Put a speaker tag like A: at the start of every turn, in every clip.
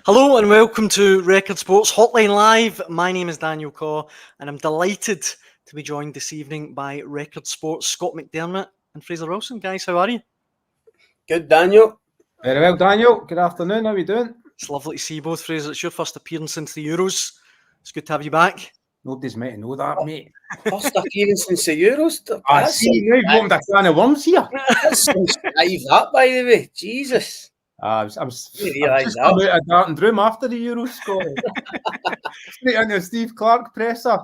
A: Hello and welcome to Record Sports Hotline Live. My name is Daniel Caw and I'm delighted to be joined this evening by Record Sports Scott McDermott and Fraser Wilson. Guys, how are you?
B: Good, Daniel.
C: Very well, Daniel. Good afternoon. How are you doing?
A: It's lovely to see you both, Fraser. It's your first appearance since the Euros. It's good to have you back.
C: Nobody's meant to know that, mate.
B: First appearance since the Euros.
C: I see, now you've warmed a can of worms here.
B: That's that, by the way. Jesus.
C: I'm just
B: realise
C: out of Darton Room after the Euros, Scott. Straight into Steve Clarke presser.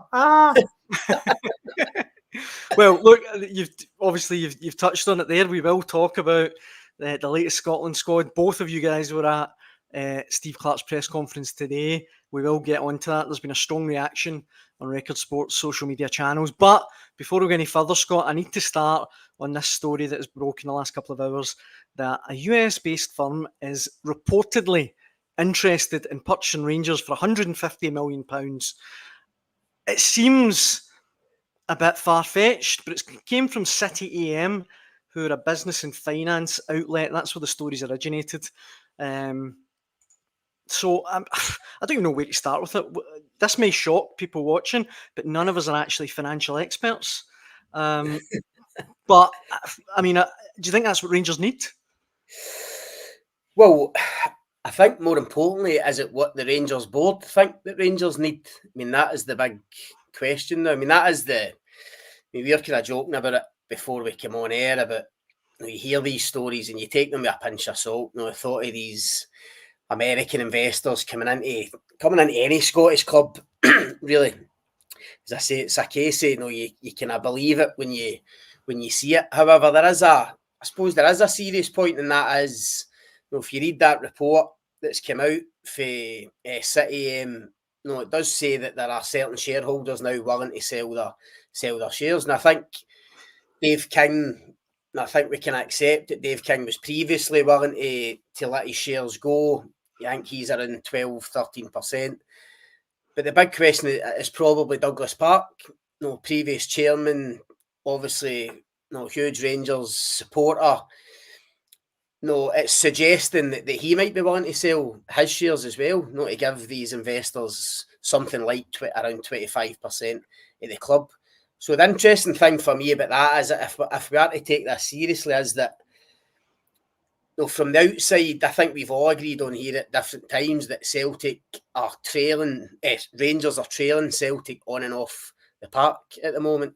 A: Well, look, you've touched on it there. We will talk about the latest Scotland squad. Both of you guys were at Steve Clarke's press conference today. We will get onto that. There's been a strong reaction on Record Sports social media channels. But before we go any further, Scott, I need to start on this story that has broken the last couple of hours, that a US-based firm is reportedly interested in purchasing Rangers for £150 million. It seems a bit far-fetched, but it came from City AM, who are a business and finance outlet. That's where the stories originated. So I don't even know where to start with it. This may shock people watching, but none of us are actually financial experts. But, I mean, do you think that's what Rangers need?
B: Well, I think more importantly, is it what the Rangers board think that Rangers need? I mean, that is the big question now. I mean, that is we were kind of joking about it before we came on air about, you hear these stories and you take them with a pinch of salt. The thought of these American investors coming into any Scottish club, really, as I say, it's a case of, you cannot believe it when you see it. However, I suppose there is a serious point, and that is, if you read that report that's come out for City, it does say that there are certain shareholders now willing to sell their shares, and I think Dave King. I think we can accept that Dave King was previously willing to let his shares go. I think he's around 12-13%. But the big question is probably Douglas Park, previous chairman, obviously, huge Rangers supporter. It's suggesting that he might be willing to sell his shares as well, to give these investors something like around 25% of the club. So the interesting thing for me about that is that if we are to take this seriously, is that from the outside, I think we've all agreed on here at different times that Celtic are Rangers are trailing Celtic on and off the park at the moment.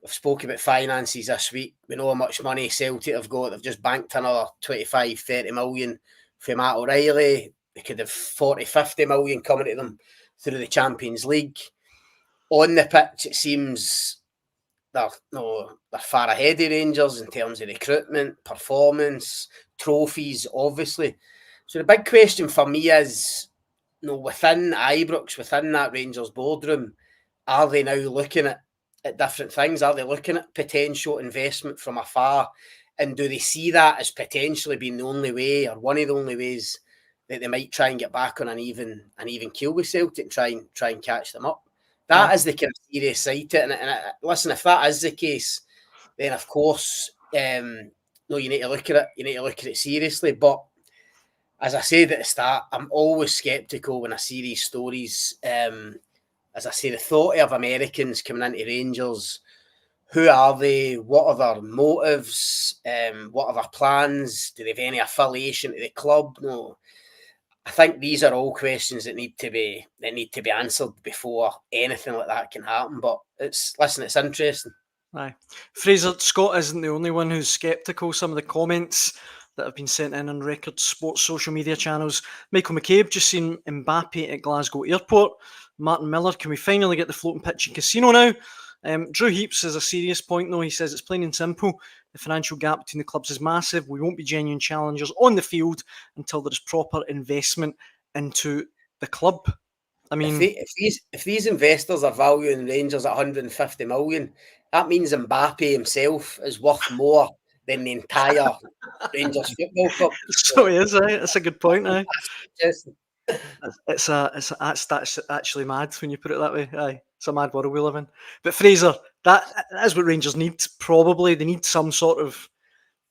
B: We've spoken about finances this week. We know how much money Celtic have got. They've just banked another 25-30 million for Matt O'Reilly. They could have 40-50 million coming to them through the Champions League. On the pitch, it seems they're far ahead of Rangers in terms of recruitment, performance, trophies, obviously. So the big question for me is, within Ibrox, within that Rangers boardroom, are they now looking at different things? Are they looking at potential investment from afar? And do they see that as potentially being the only way, or one of the only ways, that they might try and get back on an even keel with Celtic and try and catch them up? That is the kind of serious side to it. And listen, if that is the case, then of course, you need to look at it. You need to look at it seriously. But as I said at the start, I'm always sceptical when I see these stories. As I say, the thought of Americans coming into Rangers, who are they? What are their motives? What are their plans? Do they have any affiliation to the club? No. I think these are all questions that need to be answered before anything like that can happen. But it's interesting.
A: Aye. Fraser, Scott isn't the only one who's sceptical. Some of the comments that have been sent in on Record Sports social media channels. Michael McCabe just seen Mbappe at Glasgow Airport. Martin Miller, can we finally get the floating pitch and casino now? Drew Heaps has a serious point though. He says it's plain and simple. The financial gap between the clubs is massive. We won't be genuine challengers on the field until there is proper investment into the club. I mean,
B: if these investors are valuing Rangers at 150 million, that means Mbappe himself is worth more than the entire Rangers football club.
A: So he is, right? That's a good point, eh? That's actually mad when you put it that way. Aye, it's a mad world we live in. But Fraser, that is what Rangers need. Probably they need some sort of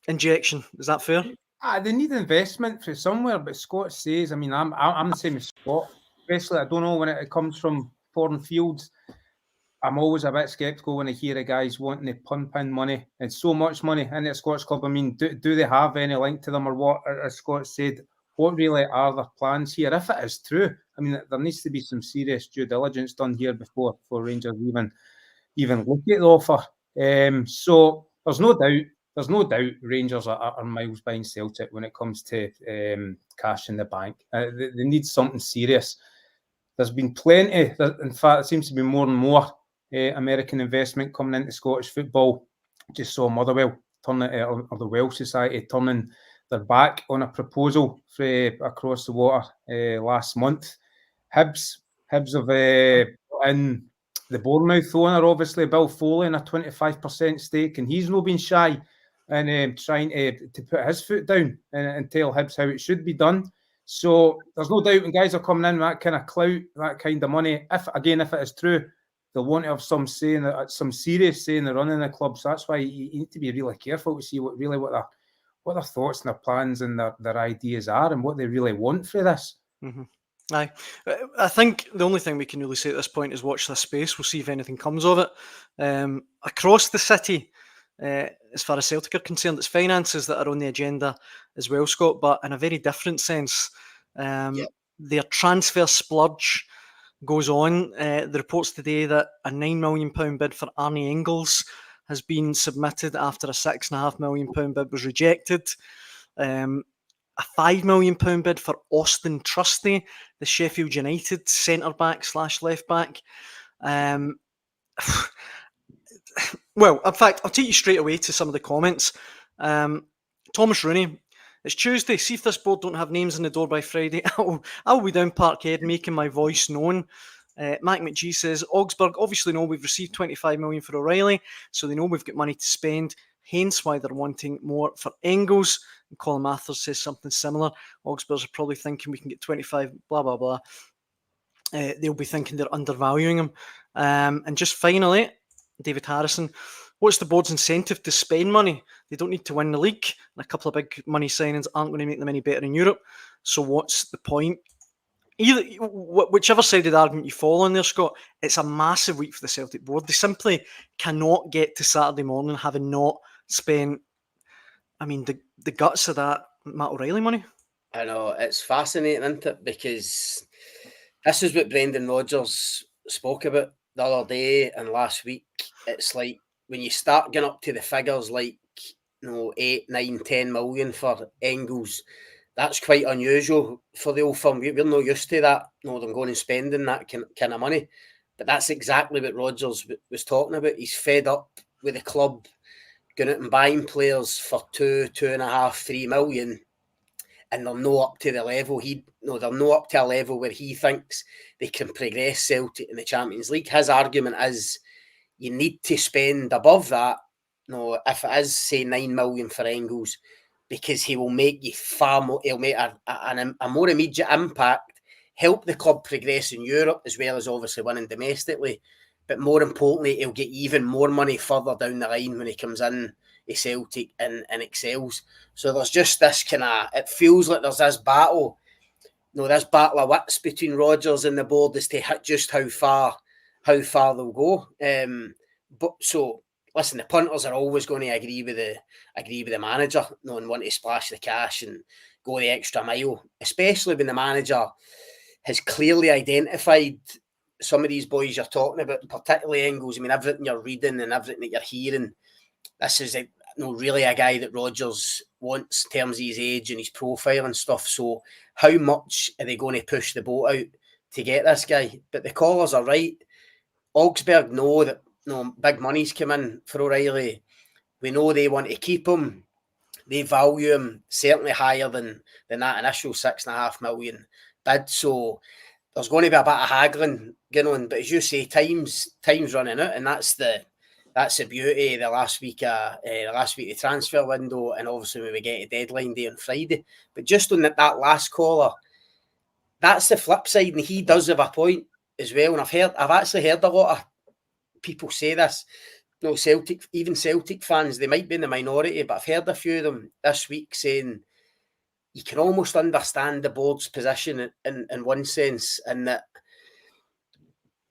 A: injection. Is that fair?
C: They need investment from somewhere, but Scott says, I mean, I'm the same as Scott. Especially, I don't know when it comes from foreign fields. I'm always a bit sceptical when I hear a guys wanting to pump in money and so much money in the Scots club. I mean, do they have any link to them or what? As Scott said, what really are their plans here? If it is true, I mean, there needs to be some serious due diligence done here before Rangers even look at the offer. So there's no doubt Rangers are miles behind Celtic when it comes to cash in the bank. They need something serious. There's been plenty. In fact, it seems to be more and more American investment coming into Scottish football. Just saw Motherwell or the Welsh Society turning their back on a proposal across the water last month. Hibs have in the Bournemouth owner, obviously Bill Foley, in a 25% stake, and he's not been shy and trying to put his foot down and tell Hibs how it should be done. So there's no doubt when guys are coming in with that kind of clout, that kind of money, if it is true, they'll want to have some serious say in the running of the club. So that's why you need to be really careful to see what their thoughts and their plans and their ideas are and what they really want for this.
A: Mm-hmm. Aye. I think the only thing we can really say at this point is watch this space. We'll see if anything comes of it. Across the city, as far as Celtic are concerned, it's finances that are on the agenda as well, Scott, but in a very different sense. Their transfer splurge goes on. The reports today that a £9 million bid for Arne Engles has been submitted after a £6.5 million bid was rejected. A £5 million bid for Auston Trusty, the Sheffield United centre-back / left-back. Well, in fact, I'll take you straight away to some of the comments. Thomas Rooney, it's Tuesday. See if this board don't have names in the door by Friday. I'll be down Parkhead making my voice known. Mac McGee says, Augsburg obviously know we've received 25 million for O'Reilly, so they know we've got money to spend, hence why they're wanting more for Engles. And Colin Mathers says something similar. Augsburg are probably thinking we can get 25, blah, blah, blah. They'll be thinking they're undervaluing him. And just finally, David Harrison, what's the board's incentive to spend money? They don't need to win the league, and a couple of big money signings aren't going to make them any better in Europe. So what's the point? Whichever side of the argument you fall on there, Scott, it's a massive week for the Celtic board. They simply cannot get to Saturday morning having not spent, the guts of that Matt O'Reilly money.
B: I know, it's fascinating, isn't it? Because this is what Brendan Rodgers spoke about the other day and last week. It's like when you start getting up to the figures like 8, 9, 10 million for Engles, that's quite unusual for the old firm. We're not used to that, them going and spending that kind of money. But that's exactly what Rodgers was talking about. He's fed up with the club going out and buying players for 2, 2.5, 3 million, and they're not up to the level they're not up to a level where he thinks they can progress Celtic in the Champions League. His argument is you need to spend above that, if it is, say, 9 million for Engles, because he will make you far more, he'll make a more immediate impact, help the club progress in Europe as well as obviously winning domestically. But more importantly, he'll get even more money further down the line when he comes in to Celtic and excels. So there's just this it feels like there's this battle, this battle of wits between Rodgers and the board as to just how far they'll go. But so listen, the punters are always going to agree with the manager, and want to splash the cash and go the extra mile, especially when the manager has clearly identified some of these boys you're talking about, particularly Engles. Everything you're reading and everything that you're hearing, this is really a guy that Rodgers wants in terms of his age and his profile and stuff. So how much are they going to push the boat out to get this guy? But the callers are right. Augsburg know that big money's come in for O'Reilly. We know they want to keep him. They value him certainly higher than that initial 6.5 million bid. So there's going to be a bit of haggling going on. But as you say, time's running out, and that's the beauty of the last week of the transfer window, and obviously when we get a deadline day on Friday. But just on that last caller, that's the flip side, and he does have a point as well. And I've actually heard a lot of people say this. Celtic fans, they might be in the minority, but I've heard a few of them this week saying you can almost understand the board's position in one sense, in that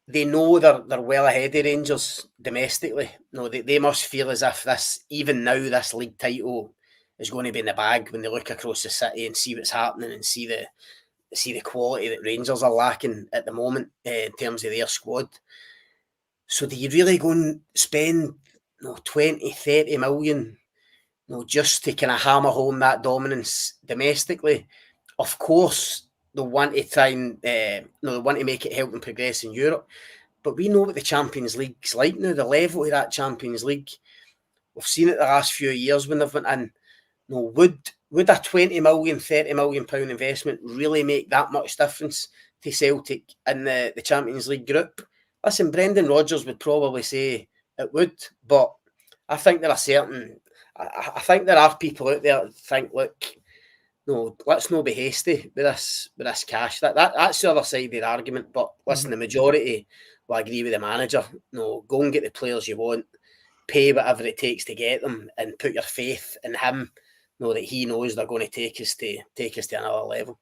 B: they know they're well ahead of Rangers domestically. No, they must feel as if this league title is going to be in the bag when they look across the city and see what's happening and see the quality that Rangers are lacking at the moment in terms of their squad. So do you really go and spend 20, 30 million just to kind of hammer home that dominance domestically? Of course, they'll want to try and they want to make it help them progress in Europe. But we know what the Champions League's like now. The level of that Champions League, we've seen it the last few years when they've went in. Would a 20 million, 30 million pound investment really make that much difference to Celtic in the Champions League group? Listen, Brendan Rodgers would probably say it would, but I think there are people out there that think, look, let's not be hasty with this cash. That's the other side of the argument. But listen, the majority will agree with the manager. Go and get the players you want, pay whatever it takes to get them, and put your faith in him. That he knows they're going to take us to another level.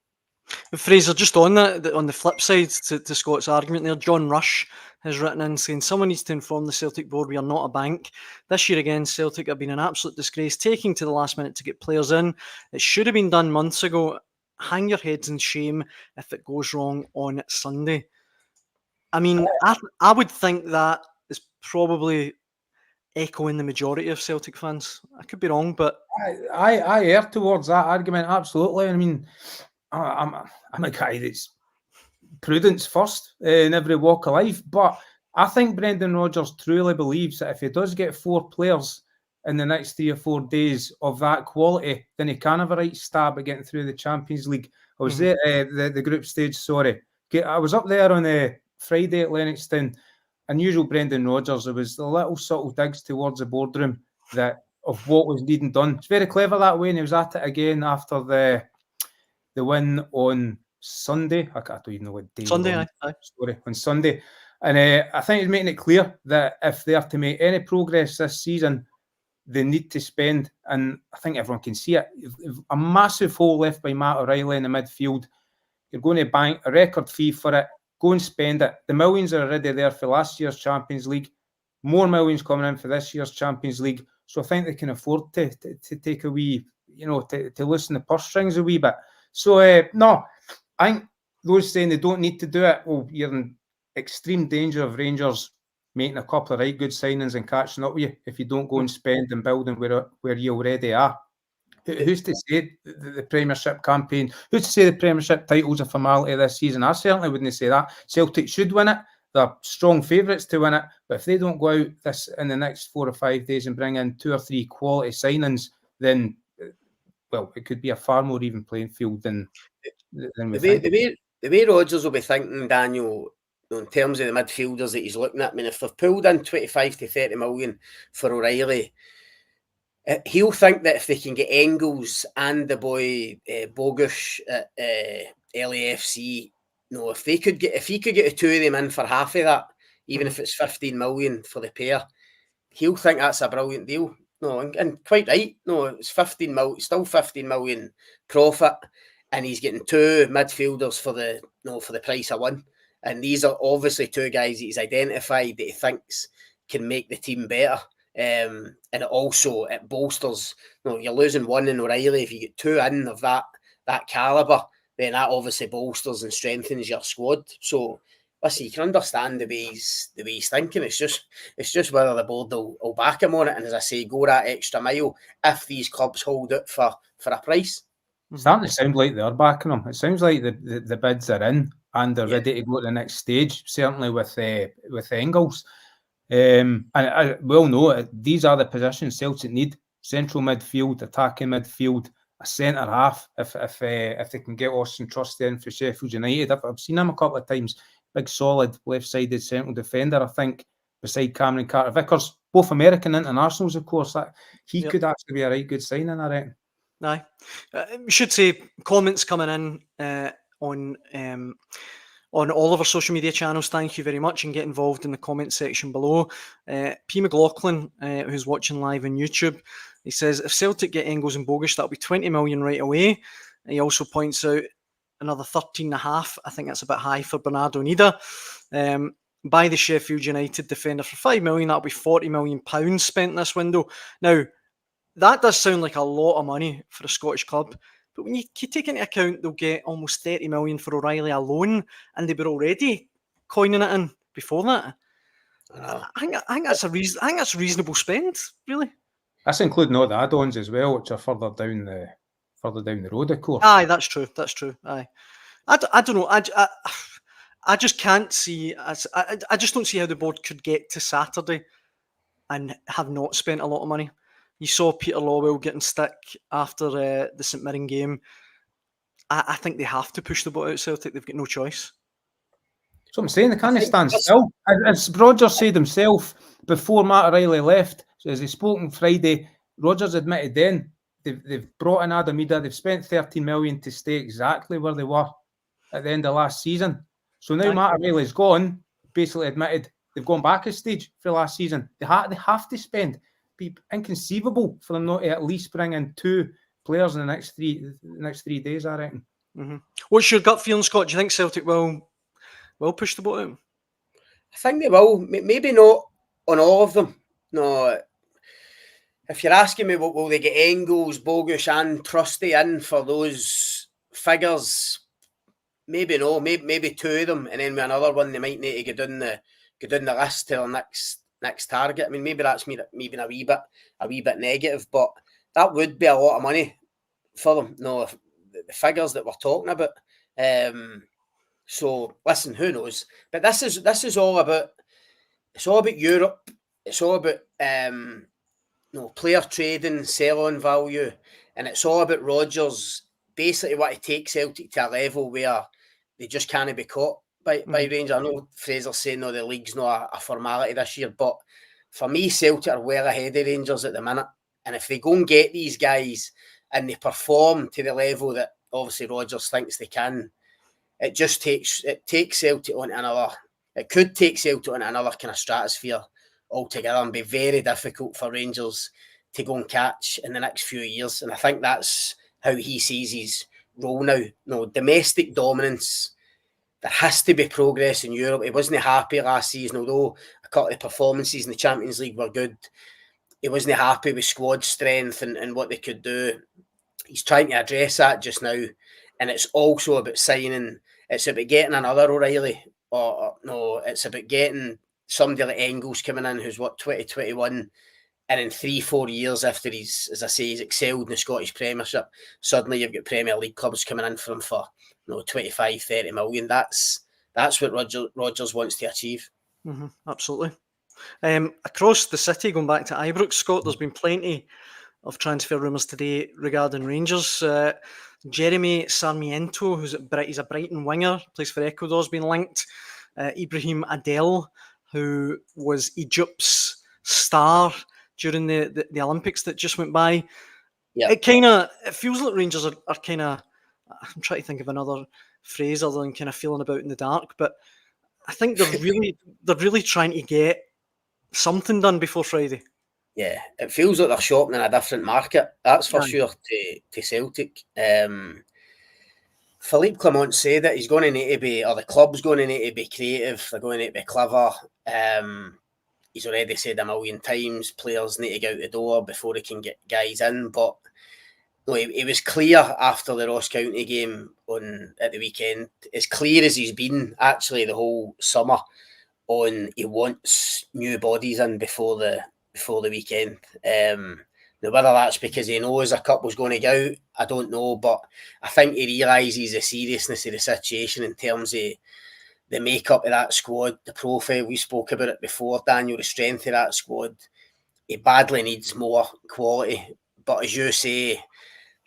A: Fraser, just on that, on the flip side to Scott's argument there, John Rush has written in saying someone needs to inform the Celtic board we are not a bank. This year again, Celtic have been an absolute disgrace, taking to the last minute to get players in. It should have been done months ago. Hang your heads in shame if it goes wrong on Sunday. I mean, I would think that is probably echoing the majority of Celtic fans. I could be wrong, but
C: I err towards that argument, absolutely. I mean, I'm a guy that's prudence first in every walk of life, but I think Brendan Rodgers truly believes that if he does get 4 players in the next 3 or 4 days of that quality, then he can have a right stab at getting through the Champions League. I was there the group stage, sorry. I was up there on Friday at Lennoxtown. Unusual Brendan Rodgers, there was the little subtle digs towards the boardroom of what was needing done. It's very clever that way, and he was at it again after the win on Sunday. I don't even know what day.
A: Sunday,
C: on Sunday. And I think he's making it clear that if they have to make any progress this season, they need to spend, and I think everyone can see it, a massive hole left by Matt O'Reilly in the midfield. You're going to bank a record fee for it. Go and spend it. The millions are already there for last year's Champions League. More millions coming in for this year's Champions League. So I think they can afford to take a wee, to loosen the purse strings a wee bit. So, no, I think those saying they don't need to do it, well, you're in extreme danger of Rangers making a couple of right good signings and catching up with you if you don't go and spend and building where you already are. Who's to say the Premiership campaign? Who's to say the Premiership title's a formality this season? I certainly wouldn't say that. Celtic should win it. They're strong favourites to win it. But if they don't go out in the next 4 or 5 days and bring in 2 or 3 quality signings, then, well, it could be a far more even playing field than we think.
B: The way Rodgers will be thinking, Daniel, in terms of the midfielders that he's looking at, I mean, if they've pulled in 25 to 30 million for O'Reilly, he'll think that if they can get Engles and the boy Bogusz at LAFC, if he could get the 2 of them in for half of that, even if it's 15 million for the pair, he'll think that's a brilliant deal. And quite right. It's 15 million, still 15 million profit, and he's getting 2 midfielders for the price of 1. And these are obviously 2 guys that he's identified that he thinks can make the team better. And it bolsters. You're losing 1 in O'Reilly. If you get 2 in of that calibre, then that obviously bolsters and strengthens your squad. So, listen, you can understand the way he's thinking. It's just whether the board will back him on it, and as I say, go that extra mile if these clubs hold it for a price.
C: It's starting to sound like they're backing him. It sounds like the bids are in and they're ready to go to the next stage. Certainly with Engles. And we all know these are the positions Celtic need: central midfield, attacking midfield, a centre half. If they can get Auston Trusty in for Sheffield United, I've seen him a couple of times. Big, solid, left-sided central defender. I think beside Cameron Carter-Vickers, both American internationals, of course. He could actually be a right good signing, I reckon.
A: Aye, we should say comments coming in on all of our social media channels. Thank you very much, and get involved in the comment section below. P. McLaughlin, who's watching live on YouTube, he says, if Celtic get Engles and Bogusz, that'll be 20 million right away. And he also points out another 13.5. I think that's a bit high for Bernardo Nida. By the Sheffield United defender for £5 million. That'll be £40 million spent in this window. Now, that does sound like a lot of money for a Scottish club. But when you take into account they'll get almost 30 million for O'Reilly alone, and they were already coining it in before that. I think that's a reasonable spend, really.
C: That's including all the add-ons as well, which are further down the road, of course.
A: Aye, that's true. Aye, I don't know. I just can't see. I just don't see how the board could get to Saturday and have not spent a lot of money. You saw Peter Lawwell getting stick after the St Mirren game. I think they have to push the boat out Celtic. They've got no choice.
C: So I'm saying they can't stand still. As Rodgers said himself before Matt O'Reilly left, as he spoke on Friday, Rodgers admitted then they've brought in Adam Ida, they've spent 13 million to stay exactly where they were at the end of last season. So now Matt O'Reilly's gone, basically admitted they've gone back a stage for last season. They have to spend. It'd be inconceivable for them not to at least bring in 2 players in the next 3 days, I reckon.
A: Mm-hmm. What's your gut feeling, Scott? Do you think Celtic will push the boat out?
B: I think they will. Maybe not on all of them. No. If you're asking me, will they get Engles, Bogusz and Trusty in for those figures? Maybe no. Maybe 2 of them, and then with another one they might need to go down the list to their next target. I mean, maybe that's me being a wee bit negative, but that would be a lot of money for them. No, the figures that we're talking about. So listen, who knows? But this is all about. It's all about Europe. It's all about player trading, sell-on value, and it's all about Rodgers basically what to take Celtic to a level where they just can't be caught by Rangers. I know Fraser's saying the league's not a formality this year, but for me, Celtic are well ahead of Rangers at the minute. And if they go and get these guys and they perform to the level that obviously Rodgers thinks they can, it takes Celtic on another. It could take Celtic on another kind of stratosphere altogether and be very difficult for Rangers to go and catch in the next few years. And I think that's how he sees his role now. No, domestic dominance. There has to be progress in Europe. He wasn't happy last season, although a couple of performances in the Champions League were good. He wasn't happy with squad strength and what they could do. He's trying to address that just now. And it's also about signing. It's about getting another O'Reilly. It's about getting somebody like Engles coming in who's 2021. And in 3-4 years after he's excelled in the Scottish Premiership, suddenly you've got Premier League clubs coming in for him for 25-30 million. That's what Rodgers wants to achieve.
A: Mm-hmm, absolutely. Across the city, going back to Ibrox, Scott, there's been plenty of transfer rumours today regarding Rangers. Jeremy Sarmient, he's a Brighton winger, plays for Ecuador, has been linked. Ibrahim Adel, who was Egypt's star during the Olympics that just went by. Yeah. It feels like Rangers are kind of, I'm trying to think of another phrase other than kind of feeling about in the dark, but I think they're really trying to get something done before Friday.
B: Yeah, it feels like they're shopping in a different market. That's for sure to Celtic. Philippe Clement said that he's going to need to be, or the club's going to need to be creative. They're going to need to be clever. He's already said a million times players need to get out the door before they can get guys in. But no, he was clear after the Ross County game at the weekend, as clear as he's been actually the whole summer, on he wants new bodies in before the weekend. Now, whether that's because he knows a couple's going to go out, I don't know, but I think he realises the seriousness of the situation in terms of the makeup of that squad, the profile. We spoke about it before, Daniel, the strength of that squad. He badly needs more quality, but as you say,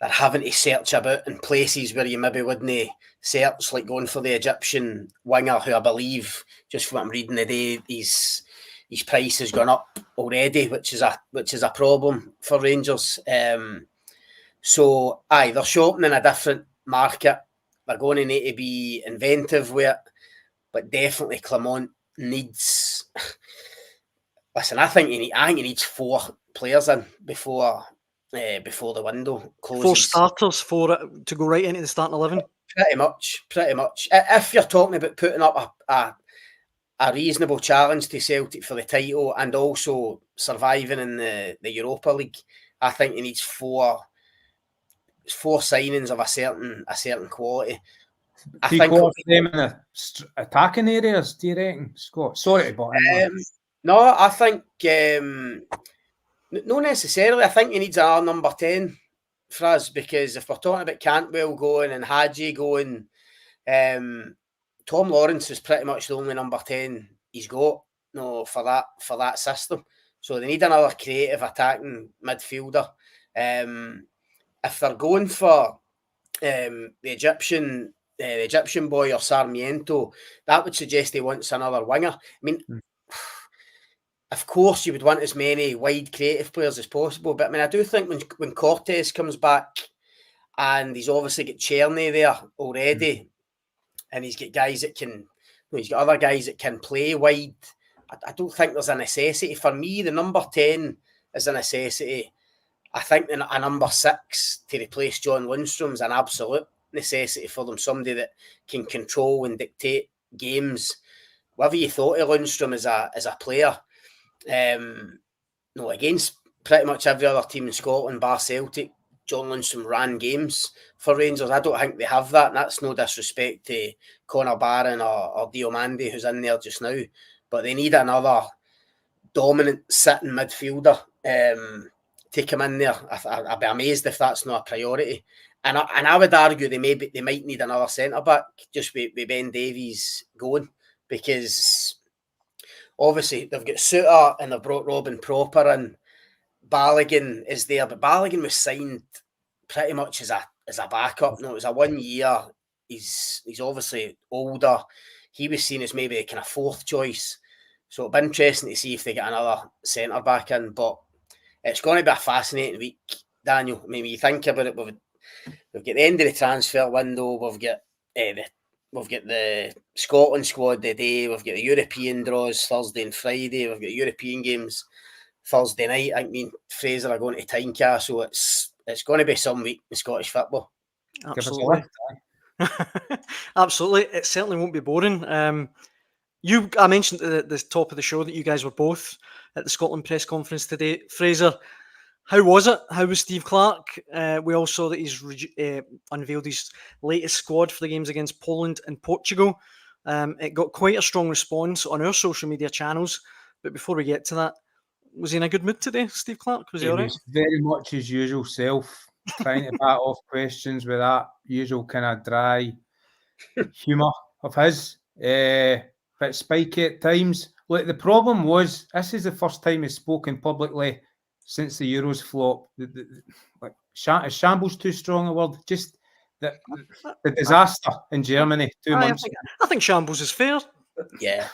B: they're having to search about in places where you maybe wouldn't search, like going for the Egyptian winger, who I believe, just from what I'm reading today, his price has gone up already, which is a problem for Rangers. So they're shopping in a different market. They're going to need to be inventive with it, but definitely Clement needs. Listen, I think he needs 4 players in before before the window closes.
A: 4 starters to go right into the starting 11.
B: Pretty much. If you're talking about putting up a reasonable challenge to Celtic for the title and also surviving in the Europa League, I think he needs four signings of a certain quality. I think
C: them in the attacking areas, do you reckon, Scott? Sorry to butt in.
B: No, I think not necessarily. I think he needs a number 10 for us, because if we're talking about Cantwell going and Hadji going, Tom Lawrence is pretty much the only number 10 he's got for that system. So they need another creative attacking midfielder. If they're going for the Egyptian boy or Sarmiento, that would suggest he wants another winger. I mean, of course you would want as many wide creative players as possible, but I mean, I do think when Cortez comes back and he's obviously got Cherny there already, and he's got guys that can, he's got other guys that can play wide, I don't think there's a necessity. For me, the number 10 is a necessity. I think a number 6 to replace John Lundstrom's an absolute necessity for them. Somebody that can control and dictate games. Whatever you thought of Lundstrom as a player, against pretty much every other team in Scotland, bar Celtic, John Lundstrom ran games for Rangers. I don't think they have that, and that's no disrespect to Connor Barron or Diomande, who's in there just now, but they need another dominant sitting midfielder to come in there. I'd be amazed if that's not a priority. And I would argue they might need another centre-back just with Ben Davies going, because obviously they've got Suter and they've brought Robin Proper in. Balogun is there, but Balogun was signed pretty much as a backup. No, it was a 1 year. He's obviously older. He was seen as maybe a kind of 4th choice. So it'll be interesting to see if they get another centre-back in. But it's going to be a fascinating week, Daniel. I mean, you think about it, we've got the end of the transfer window. We've got the Scotland squad today. We've got the European draws Thursday and Friday. We've got European games Thursday night. I think me and Fraser are going to Tynecastle. It's going to be some week in Scottish football.
A: Absolutely. Absolutely. It certainly won't be boring. I mentioned at the top of the show that you guys were both at the Scotland press conference today. Fraser, how was it? How was Steve Clarke? We all saw that he's unveiled his latest squad for the games against Poland and Portugal. It got quite a strong response on our social media channels. But before we get to that, was he in a good mood today, Steve Clarke? Was he all right?
C: Was very much his usual self, trying to bat off questions with that usual kind of dry humour of his. Bit spiky at times. Look, the problem was, this is the first time he's spoken publicly since the Euros flop. Is shambles too strong a word? Just the disaster in Germany 2 months.
A: I think shambles is fair.
B: Yeah,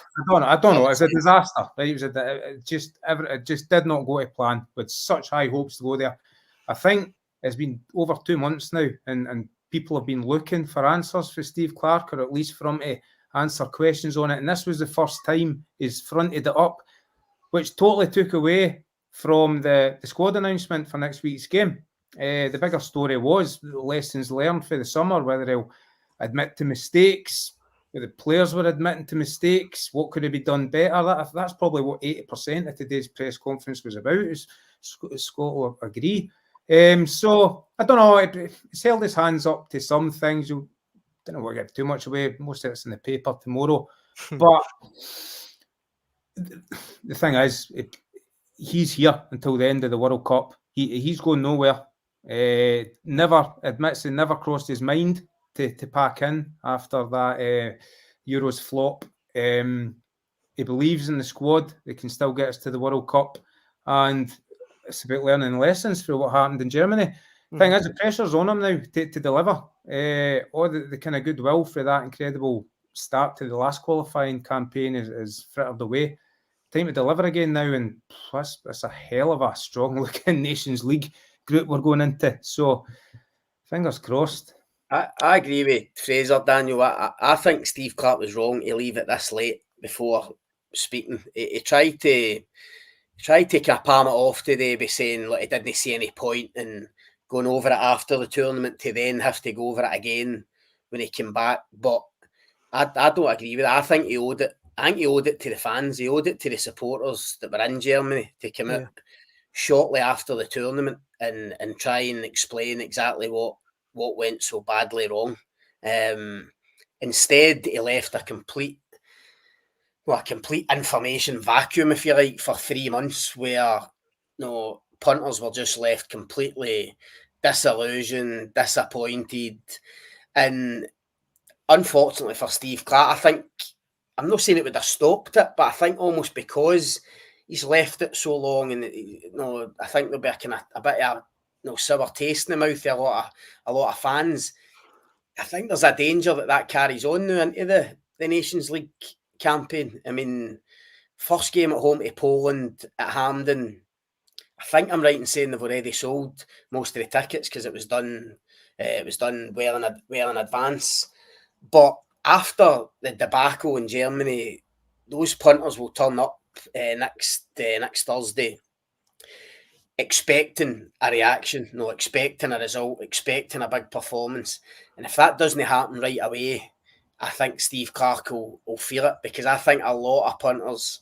C: I don't know. It's a disaster, right? It just did not go to plan with such high hopes to go there. I think it's been over 2 months now, and people have been looking for answers for Steve Clarke, or at least for him to answer questions on it. And this was the first time he's fronted it up, which totally took away from the squad announcement for next week's game. The bigger story was the lessons learned for the summer, whether he'll admit to mistakes. The players were admitting to mistakes. What could have been done better? That's probably what 80% of today's press conference was about. Scott will agree. So I don't know. He's held his hands up to some things. You don't want to get too much away. Most of it's in the paper tomorrow. But the thing is, he's here until the end of the World Cup. He's going nowhere. Never admits it never crossed his mind to pack in after that Euros flop. He believes in the squad. They can still get us to the World Cup, and it's about learning lessons through what happened in Germany. Thing is, the pressure's on him now to deliver. All the kind of goodwill for that incredible start to the last qualifying campaign is frittered away. Time to deliver again now, and that's a hell of a strong-looking Nations League group we're going into. So, fingers crossed.
B: I agree with Fraser, Daniel. I think Steve Clarke was wrong to leave it this late before speaking. He tried to tried taking a palm it off today by saying like he didn't see any point in going over it after the tournament to then have to go over it again when he came back. But I don't agree with that. I think he owed it. I think he owed it to the fans. He owed it to the supporters that were in Germany to come out shortly after the tournament and try and explain exactly what went so badly wrong. Instead, he left a complete information vacuum, if you like, for 3 months, where punters were just left completely disillusioned, disappointed, and unfortunately for Steve Clarke, I think, I'm not saying it would have stopped it, but I think almost because he's left it so long, and I think there'll be a bit of sour taste in the mouth of a lot of fans. I think there's a danger that carries on now into the Nations League campaign. I mean, first game at home to Poland at Hampden, I think I'm right in saying they've already sold most of the tickets because it was done well in advance. But after the debacle in Germany, those punters will turn up next Thursday expecting a reaction, expecting a result, expecting a big performance. And if that doesn't happen right away, I think Steve Clarke will feel it, because I think a lot of punters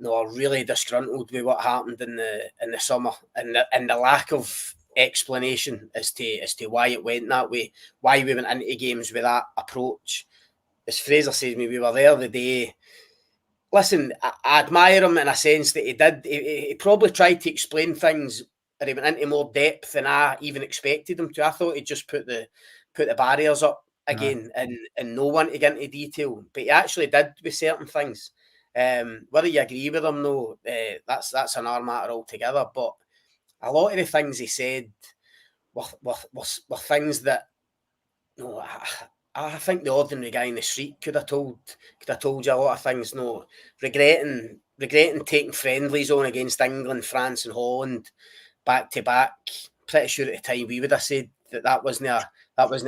B: are really disgruntled with what happened in the summer and the lack of explanation as to why it went that way, why we went into games with that approach. As Fraser says, we were there the day. Listen, I admire him in a sense that he did. He probably tried to explain things, and he went into more depth than I even expected him to. I thought he'd just put the barriers up again and no one to get into detail, but he actually did with certain things. Whether you agree with him, though, that's another matter altogether. But a lot of the things he said were things that I think the ordinary guy in the street could have told you a lot of things. Regretting taking friendlies on against England, France, and Holland back to back. Pretty sure at the time we would have said that wasn't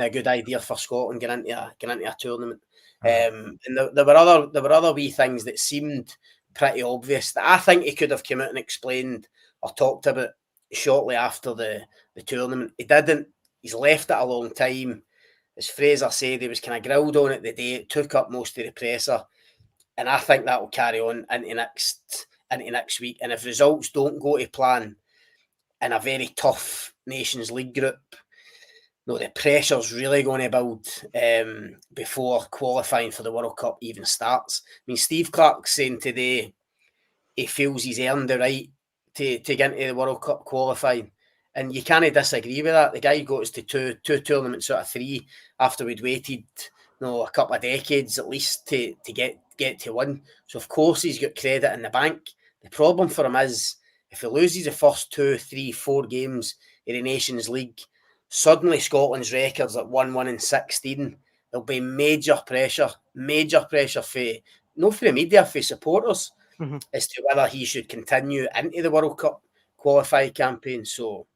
B: a good idea for Scotland getting into a tournament. And there were other wee things that seemed pretty obvious that I think he could have come out and explained or talked about shortly after the tournament. He didn't. He's left it a long time. As Fraser said, he was kind of grilled on it the day. It took up most of the presser, and I think that will carry on into next week. And if results don't go to plan in a very tough Nations League group, the pressure's really going to build before qualifying for the World Cup even starts. I mean, Steve Clarke's saying today he feels he's earned the right to get into the World Cup qualifying. And you can't disagree with that. The guy got us to two tournaments out of 3 after we'd waited a couple of decades at least to get to one. So of course he's got credit in the bank. The problem for him is if he loses the first 2, 3, 4 games in the Nations League, suddenly Scotland's record's at 1-1 and 16. There'll be major pressure for the media, for supporters, as to whether he should continue into the World Cup qualifying campaign. So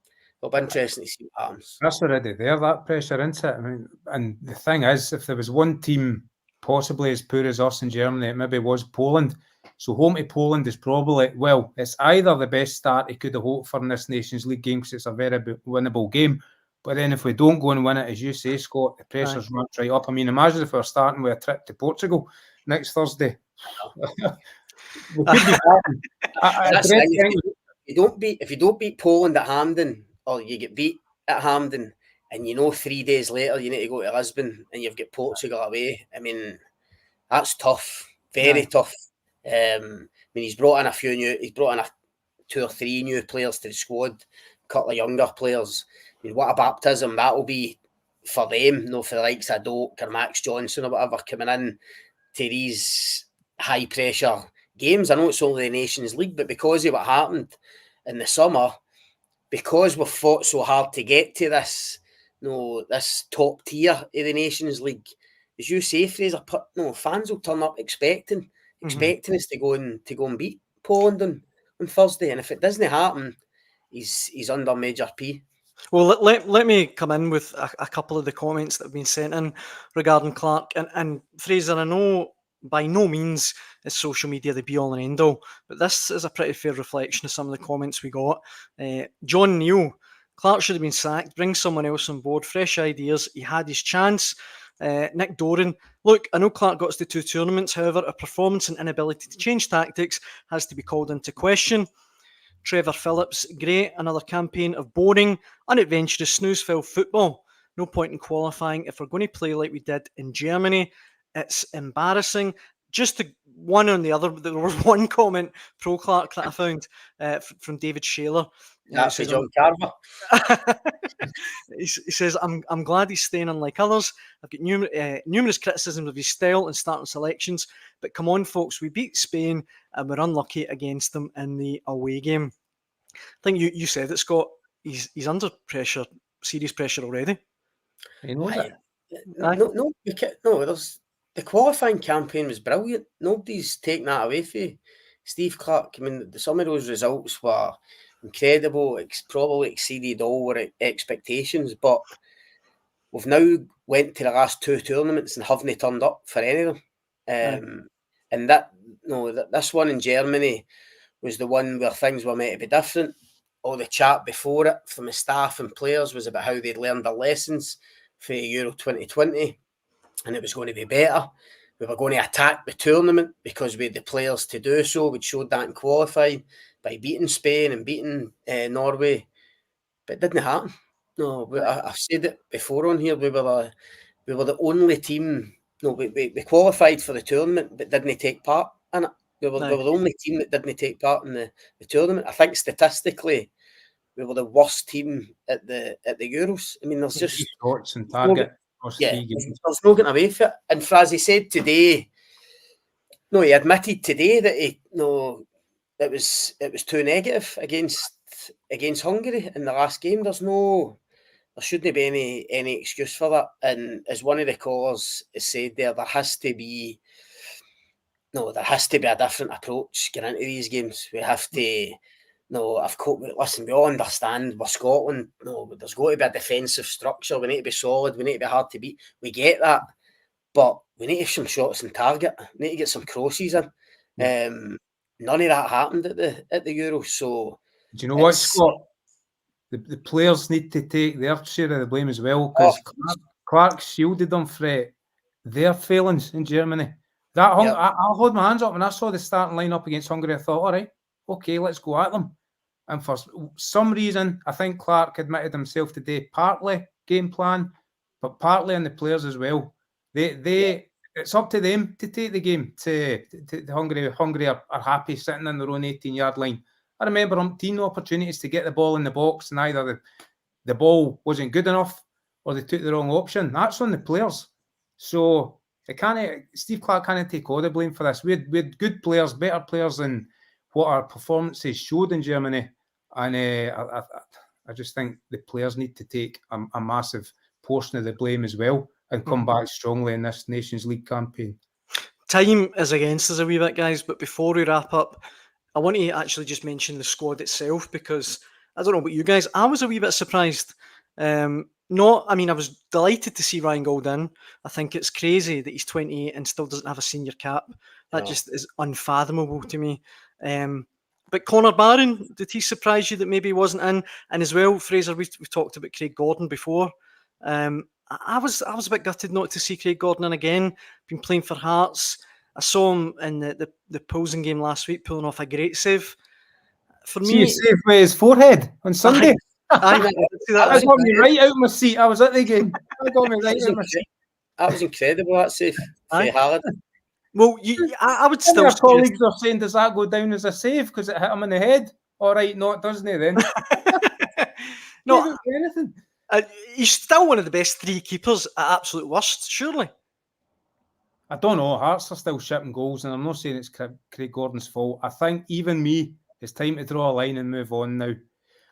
B: it'll be interesting to see what happens.
C: That's already there, that pressure, isn't it? I mean, and the thing is, if there was one team possibly as poor as us in Germany, it maybe was Poland. So home to Poland is probably, it's either the best start he could have hoped for in this Nations League game because it's a very winnable game. But then if we don't go and win it, as you say, Scott, the pressure's ramped right up. I mean, imagine if we're starting with a trip to Portugal next Thursday. We could be
B: if you don't beat Poland at Hampden, or you get beat at Hampden, and 3 days later you need to go to Lisbon and you've got Portugal away. I mean, that's tough, very tough. I mean, he's brought in 2 or 3 new players to the squad, a couple of younger players. I mean, what a baptism that will be for them, for the likes of Doak or Max Johnson or whatever coming in to these high pressure games. I know it's only the Nations League, but because of what happened in the summer, because we've fought so hard to get to this, this top tier of the Nations League, as you say, Fraser, fans will turn up expecting us to go and beat Poland on Thursday. And if it doesn't happen, he's under major P.
A: Well, let me come in with a couple of the comments that have been sent in regarding Clarke. And Fraser, I know by no means is social media the be-all and end-all, but this is a pretty fair reflection of some of the comments we got. John Neal, Clarke should have been sacked, bring someone else on board, fresh ideas, he had his chance. Nick Doran, look, I know Clarke got us to 2 tournaments, however, a performance and inability to change tactics has to be called into question. Trevor Phillips, great, another campaign of boring, unadventurous, snooze-filled football. No point in qualifying if we're going to play like we did in Germany. It's embarrassing. Just one on the other, there was one comment pro Clarke that I found from David Shaler.
B: That's John Carver.
A: He says, I'm glad he's staying unlike others. I've got numerous criticisms of his style and starting selections, but come on, folks, we beat Spain and we're unlucky against them in the away game. I think you said it, Scott. He's under pressure, serious pressure already.
C: He knows it.
B: No, there's the qualifying campaign was brilliant. Nobody's taken that away from you. Steve Clarke, I mean, some of those results were incredible. It's probably exceeded all our expectations, but we've now went to the last 2 tournaments and haven't turned up for any of them. And this one in Germany was the one where things were meant to be different. All the chat before it from the staff and players was about how they'd learned their lessons for Euro 2020, and it was going to be better. We were going to attack the tournament because we had the players to do so. We'd showed that in qualifying by beating Spain and beating Norway, but it didn't happen. No, I've said it before on here. We were the only team. No, we qualified for the tournament but didn't take part in it. We were the only team that didn't take part in the tournament. I think statistically, we were the worst team at the Euros. I mean, there's just
C: shots and target.
B: There's no getting away from it. And Fraser said today, he admitted today that it was too negative against Hungary in the last game. There shouldn't be any excuse for that. And as one of the callers has said there has to be a different approach getting into these games. We have to. Listen, we all understand we're Scotland. There's got to be a defensive structure. We need to be solid. We need to be hard to beat. We get that. But we need to have some shots on target. We need to get some crosses in. None of that happened at the Euro. So
C: do you know what, Scott? The players need to take their share of the blame as well, because Clarke shielded them for their failings in Germany. I'll hold my hands up when I saw the starting line up against Hungary. I thought, all right, okay, let's go at them. And for some reason, I think Clarke admitted himself today, partly game plan, but partly on the players as well. It's up to them to take the game to Hungary. Hungary are happy sitting in their own 18-yard line. I remember umpteen opportunities to get the ball in the box, and either the ball wasn't good enough or they took the wrong option. That's on the players. So Steve Clarke can't take all the blame for this. We had good players, better players than what our performances showed in Germany. And I just think the players need to take a massive portion of the blame as well and come back strongly in this Nations League campaign.
A: Time is against us a wee bit, guys, but before we wrap up, I want to actually just mention the squad itself, because I don't know about you guys, I was a wee bit surprised. I was delighted to see Ryan Gold in. I think it's crazy that he's 28 and still doesn't have a senior cap. That just is unfathomable to me. But Connor Barron, did he surprise you that maybe he wasn't in? And as well, Fraser, we've talked about Craig Gordon before. I was a bit gutted not to see Craig Gordon in again. Been playing for Hearts. I saw him in the Posen game last week pulling off a great save. For me,
C: he saved with his forehead on Sunday. That got me right out of my seat. I was at the game. That got me right out of my seat.
B: That was incredible, that save.
A: Well, I would still.
C: Our colleagues are saying, does that go down as a save because it hit him in the head? All right, no, it doesn't then.
A: No, anything. He's still one of the best 3 keepers at absolute worst, surely.
C: I don't know. Hearts are still shipping goals, and I'm not saying it's Craig Gordon's fault. I think even me, it's time to draw a line and move on now.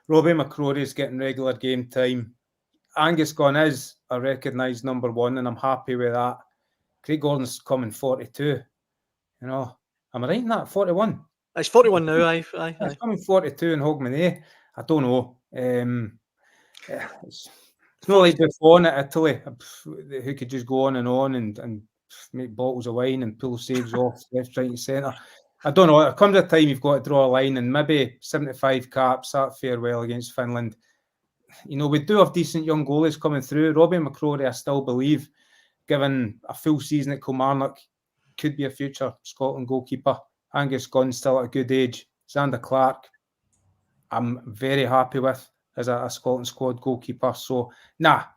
C: Robbie McCrory is getting regular game time. Angus Gunn is a recognised number 1, and I'm happy with that. Craig Gordon's coming 42. Am I right in that? 41?
A: He's 41 now, aye.
C: He's coming 42 in Hogmanay. I don't know. It's not like Buffon at Italy, who could just go on and make bottles of wine and pull saves off left, right, and centre. I don't know. There comes a time you've got to draw a line, and maybe 75 caps, that farewell against Finland. You know, we do have decent young goalies coming through. Robbie McCrory, I still believe, given a full season at Kilmarnock, could be a future Scotland goalkeeper. Angus Gunn's still at a good age. Xander Clarke, I'm very happy with as a Scotland squad goalkeeper. So,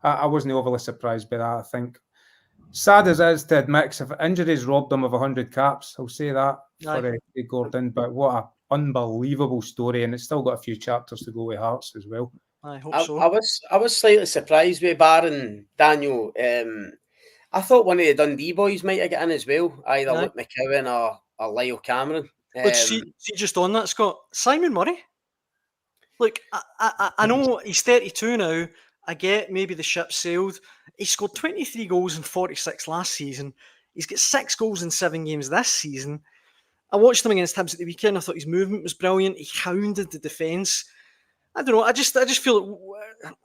C: I wasn't overly surprised by that. I think, sad as it is to admit, if injuries robbed him of 100 caps, I'll say that for Gordon. But what an unbelievable story, and it's still got a few chapters to go with Hearts as well.
A: I hope so.
B: I was slightly surprised with Barron, Daniel. I thought one of the Dundee boys might have got in as well, either Luke McCowan or Lyle Cameron.
A: But see, just on that, Scott, Simon Murray. Look, I know he's 32 now. I get maybe the ship sailed. He scored 23 goals and 46 last season. He's got 6 goals in 7 games this season. I watched him against Hibs at the weekend. I thought his movement was brilliant. He hounded the defence. I don't know. I just feel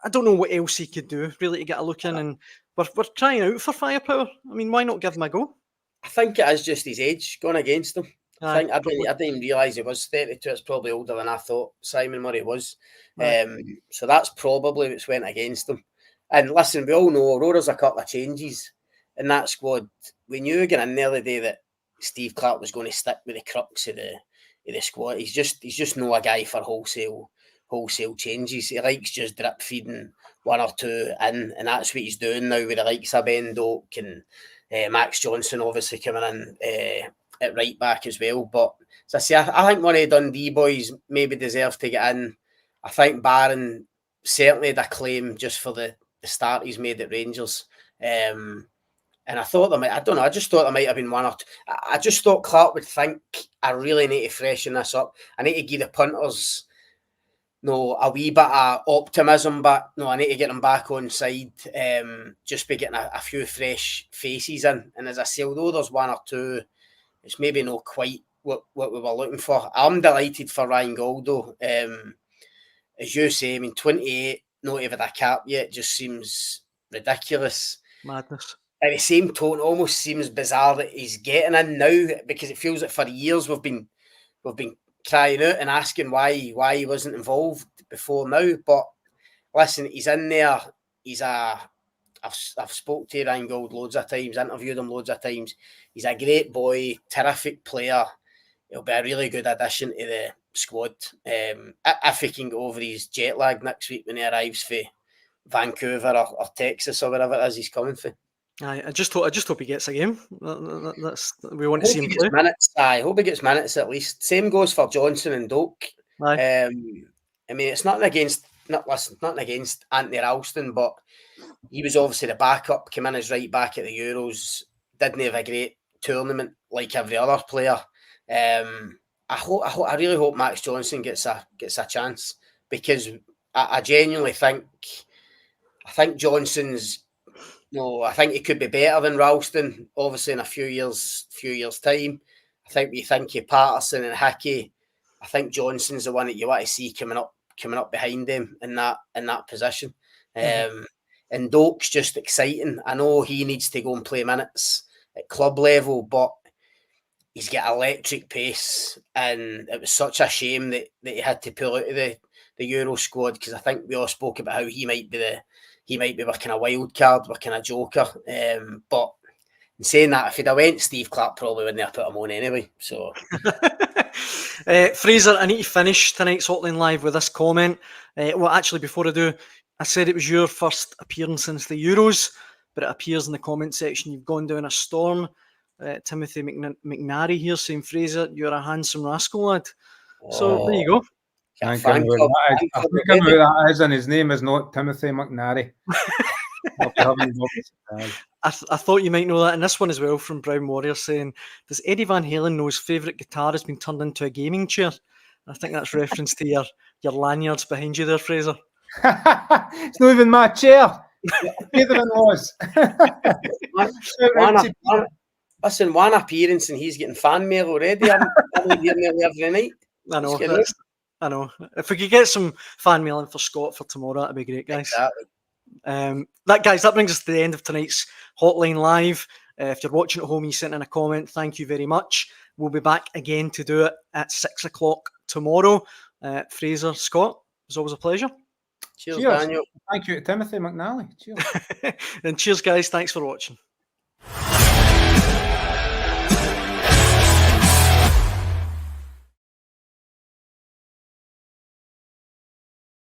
A: I don't know what else he could do really to get a look in, and we're crying out for firepower. I mean, why not give him a go?
B: I think it is just his age going against him. I didn't even realise he was 32. It's probably older than I thought Simon Murray was. So that's probably what's went against him. And listen, we all know Aurora's a couple of changes in that squad. We knew again in there the day that Steve Clarke was going to stick with the crux of the squad. He's just not a guy for wholesale changes. He likes just drip feeding one or two in, and that's what he's doing now with the likes of Ben Doak and Max Johnson obviously coming in at right back as well. But as I say, I think one of the Dundee boys maybe deserves to get in. I think Barron certainly had a claim just for the start he's made at Rangers. And I thought I just thought there might have been one or two. I just thought Clarke would think, I really need to freshen this up. I need to give the punters a wee bit of optimism back. I need to get them back on side. Just be getting a few fresh faces in. And as I say, although there's one or two, it's maybe not quite what we were looking for. I'm delighted for Ryan Goldo. As you say, I mean, 28, not even a cap yet, just seems ridiculous.
A: Madness.
B: At the same tone, almost seems bizarre that he's getting in now, because it feels like for years we've been crying out and asking why he wasn't involved before now. But listen, he's in there. I've spoke to Ryan Gold loads of times, interviewed him loads of times. He's a great boy, terrific player. He'll be a really good addition to the squad. If he can get over his jet lag next week when he arrives for Vancouver or Texas or wherever it is he's coming for.
A: I just hope he gets a game. We want to see him play.
B: I hope he gets minutes at least. Same goes for Johnson and Doak. I mean, it's nothing against Anthony Ralston, but he was obviously the backup, came in as right back at the Euros, didn't have a great tournament like every other player. I really hope Max Johnson gets a chance, because I genuinely think Johnson's. I think he could be better than Ralston, obviously in a few years' time. I think we think of Patterson and Hickey. I think Johnson's the one that you want to see coming up behind him in that position. And Doak's just exciting. I know he needs to go and play minutes at club level, but he's got electric pace, and it was such a shame that he had to pull out of the Euro squad, because I think we all spoke about how he might be our kind of wild card, our kind of joker. But in saying that, if he'd have went, Steve Clarke probably wouldn't have put him on anyway. So,
A: Fraser, I need to finish tonight's Hotline Live with this comment. Well, actually, before I do, I said it was your first appearance since the Euros, but it appears in the comment section you've gone down a storm. Timothy McNary here saying, Fraser, you're a handsome rascal, lad. So there you go.
C: I think I know who that is, and his name is not Timothy McNary.
A: I thought you might know that. And this one as well from Brown Warrior saying, does Eddie Van Halen know his favourite guitar has been turned into a gaming chair? I think that's reference to your lanyards behind you there, Fraser.
C: It's not even my chair. Neither one was.
B: Listen, one appearance and he's getting fan mail already. I'm here nearly every night.
A: I know. If we could get some fan mail in for Scott for tomorrow, that'd be great, guys.
B: Exactly.
A: That brings us to the end of tonight's Hotline Live. If you're watching at home and you sent in a comment, thank you very much. We'll be back again to do it at 6 o'clock tomorrow. Fraser, Scott, it was always a pleasure.
B: Cheers, Daniel.
C: Thank you to Timothy McNally. Cheers.
A: And cheers, guys. Thanks for watching.